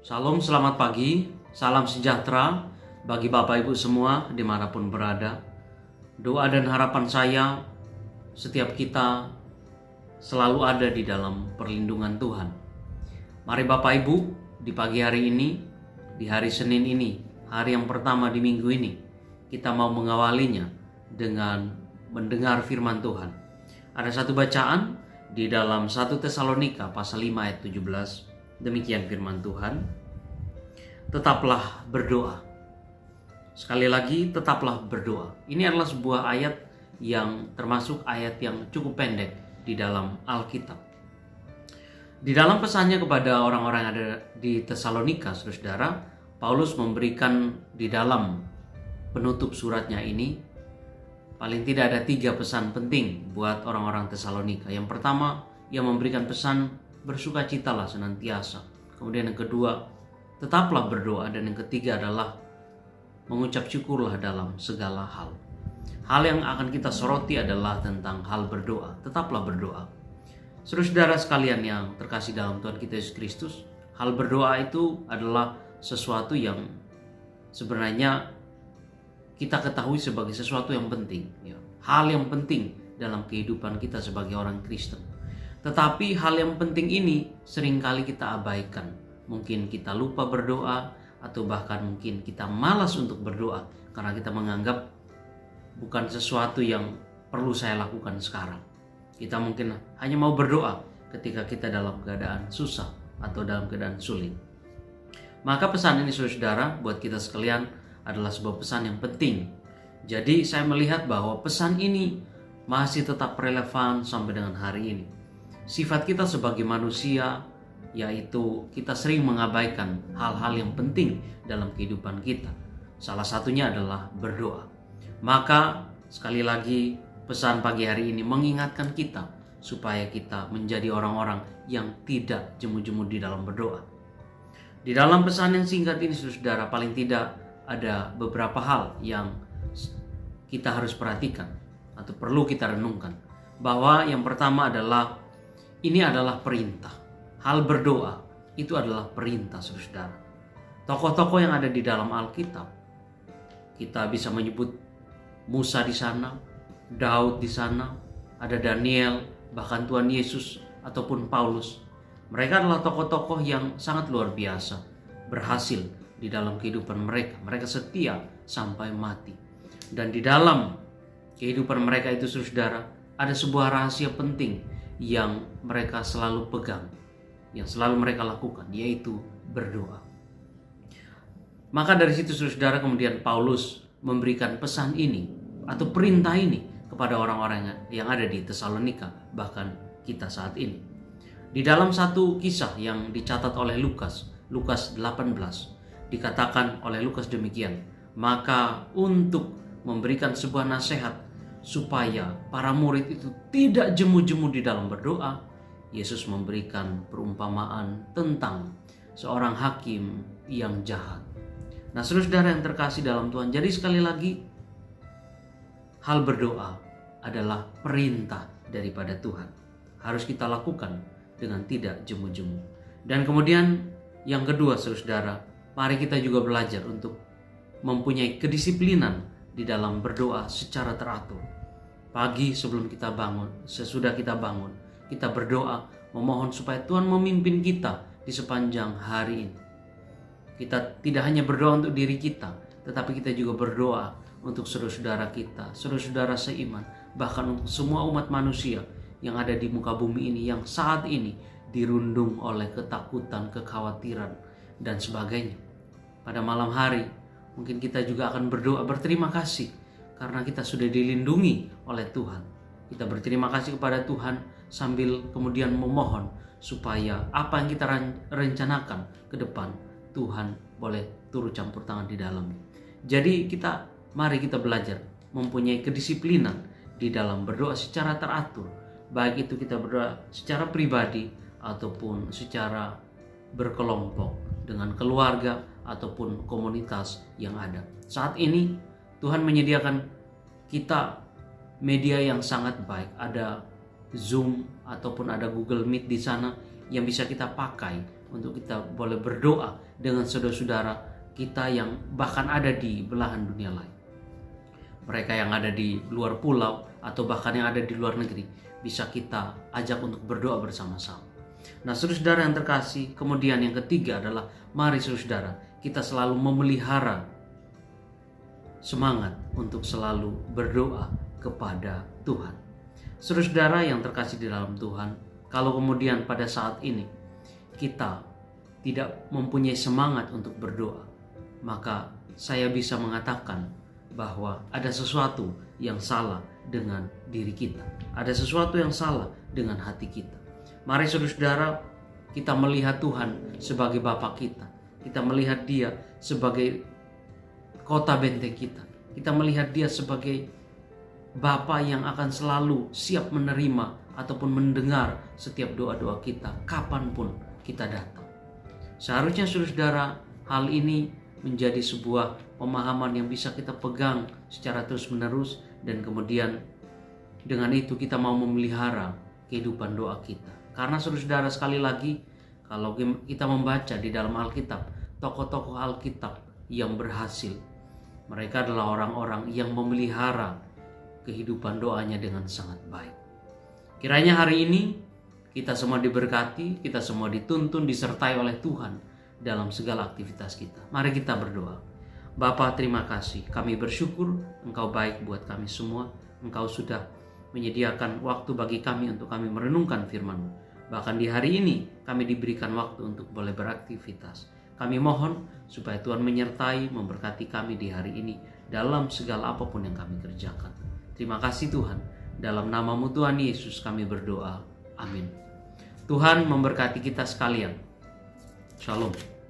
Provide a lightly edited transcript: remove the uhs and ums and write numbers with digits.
Shalom, selamat pagi, salam sejahtera bagi Bapak Ibu semua dimanapun berada. Doa dan harapan saya setiap kita selalu ada di dalam perlindungan Tuhan. Mari Bapak Ibu, di pagi hari ini, di hari Senin ini, hari yang pertama di minggu ini, kita mau mengawalinya dengan mendengar firman Tuhan. Ada satu bacaan di dalam 1 Tesalonika pasal 5 ayat 17. Demikian firman Tuhan. Tetaplah berdoa. Sekali lagi, tetaplah berdoa. Ini adalah sebuah ayat yang termasuk ayat yang cukup pendek di dalam Alkitab. Di dalam pesannya kepada orang-orang yang ada di Tesalonika, saudara, Paulus memberikan di dalam penutup suratnya ini paling tidak ada 3 pesan penting buat orang-orang Tesalonika. Yang pertama, ia memberikan pesan bersukacitalah senantiasa. Kemudian yang kedua, tetaplah berdoa. Dan yang ketiga adalah mengucap syukurlah dalam segala hal. Hal yang akan kita soroti adalah tentang hal berdoa. Tetaplah berdoa. Saudara-saudara sekalian yang terkasih dalam Tuhan kita Yesus Kristus, hal berdoa itu adalah sesuatu yang sebenarnya kita ketahui sebagai sesuatu yang penting. Hal yang penting dalam kehidupan kita sebagai orang Kristen. Tetapi hal yang penting ini seringkali kita abaikan. Mungkin kita lupa berdoa, atau bahkan mungkin kita malas untuk berdoa karena kita menganggap bukan sesuatu yang perlu saya lakukan sekarang. Kita mungkin hanya mau berdoa ketika kita dalam keadaan susah atau dalam keadaan sulit. Maka pesan ini saudara buat kita sekalian adalah sebuah pesan yang penting. Jadi saya melihat bahwa pesan ini masih tetap relevan sampai dengan hari ini. Sifat kita sebagai manusia yaitu kita sering mengabaikan hal-hal yang penting dalam kehidupan kita. Salah satunya adalah berdoa. Maka sekali lagi pesan pagi hari ini mengingatkan kita supaya kita menjadi orang-orang yang tidak jemu-jemu di dalam berdoa. Di dalam pesan yang singkat ini saudara, paling tidak ada beberapa hal yang kita harus perhatikan atau perlu kita renungkan. Bahwa yang pertama adalah ini adalah perintah. Hal berdoa itu adalah perintah saudara. Tokoh-tokoh yang ada di dalam Alkitab, kita bisa menyebut Musa di sana, Daud di sana, ada Daniel, bahkan Tuhan Yesus ataupun Paulus. Mereka adalah tokoh-tokoh yang sangat luar biasa, berhasil di dalam kehidupan mereka. Mereka setia sampai mati. Dan di dalam kehidupan mereka itu saudara, ada sebuah rahasia penting yang mereka selalu pegang, yang selalu mereka lakukan, yaitu berdoa. Maka dari situ saudara, kemudian Paulus memberikan pesan ini atau perintah ini kepada orang-orang yang ada di Tesalonika, bahkan kita saat ini. Di dalam satu kisah yang dicatat oleh Lukas 18, dikatakan oleh Lukas demikian. Maka untuk memberikan sebuah nasihat supaya para murid itu tidak jemu-jemu di dalam berdoa, Yesus memberikan perumpamaan tentang seorang hakim yang jahat. Nah, saudara yang terkasih dalam Tuhan, jadi sekali lagi, hal berdoa adalah perintah daripada Tuhan. Harus kita lakukan dengan tidak jemu-jemu. Dan kemudian yang kedua saudara, mari kita juga belajar untuk mempunyai kedisiplinan di dalam berdoa secara teratur. Pagi sebelum kita bangun, sesudah kita bangun, kita berdoa memohon supaya Tuhan memimpin kita di sepanjang hari ini. Kita tidak hanya berdoa untuk diri kita, tetapi kita juga berdoa untuk saudara-saudara kita, saudara-saudara seiman, bahkan untuk semua umat manusia yang ada di muka bumi ini yang saat ini dirundung oleh ketakutan, kekhawatiran, dan sebagainya. Pada malam hari mungkin kita juga akan berdoa berterima kasih karena kita sudah dilindungi oleh Tuhan. Kita berterima kasih kepada Tuhan sambil kemudian memohon supaya apa yang kita rencanakan ke depan, Tuhan boleh turut campur tangan di dalamnya. Jadi mari kita belajar mempunyai kedisiplinan di dalam berdoa secara teratur. Baik itu kita berdoa secara pribadi ataupun secara berkelompok dengan keluarga ataupun komunitas yang ada. Saat ini Tuhan menyediakan kita media yang sangat baik. Ada Zoom ataupun ada Google Meet di sana yang bisa kita pakai untuk kita boleh berdoa dengan saudara-saudara kita yang bahkan ada di belahan dunia lain. Mereka yang ada di luar pulau atau bahkan yang ada di luar negeri, bisa kita ajak untuk berdoa bersama-sama. Nah, saudara-saudara yang terkasih, kemudian yang ketiga adalah mari saudara-saudara kita selalu memelihara semangat untuk selalu berdoa kepada Tuhan. Saudara-saudara yang terkasih di dalam Tuhan, kalau kemudian pada saat ini kita tidak mempunyai semangat untuk berdoa, maka saya bisa mengatakan bahwa ada sesuatu yang salah dengan diri kita. Ada sesuatu yang salah dengan hati kita. Mari saudara-saudara kita melihat Tuhan sebagai Bapa kita. Kita melihat Dia sebagai kota benteng kita. Kita melihat Dia sebagai Bapa yang akan selalu siap menerima ataupun mendengar setiap doa-doa kita kapanpun kita datang. Seharusnya saudara-saudara hal ini menjadi sebuah pemahaman yang bisa kita pegang secara terus-menerus, dan kemudian dengan itu kita mau memelihara kehidupan doa kita. Karena saudara-saudara sekali lagi, kalau kita membaca di dalam Alkitab, tokoh-tokoh Alkitab yang berhasil, mereka adalah orang-orang yang memelihara kehidupan doanya dengan sangat baik. Kiranya hari ini kita semua diberkati, kita semua dituntun, disertai oleh Tuhan dalam segala aktivitas kita. Mari kita berdoa. Bapa, terima kasih. Kami bersyukur Engkau baik buat kami semua. Engkau sudah menyediakan waktu bagi kami untuk kami merenungkan firman-Mu. Bahkan di hari ini kami diberikan waktu untuk boleh beraktivitas. Kami mohon supaya Tuhan menyertai, memberkati kami di hari ini dalam segala apapun yang kami kerjakan. Terima kasih Tuhan. Dalam nama-Mu Tuhan Yesus kami berdoa. Amin. Tuhan memberkati kita sekalian. Shalom.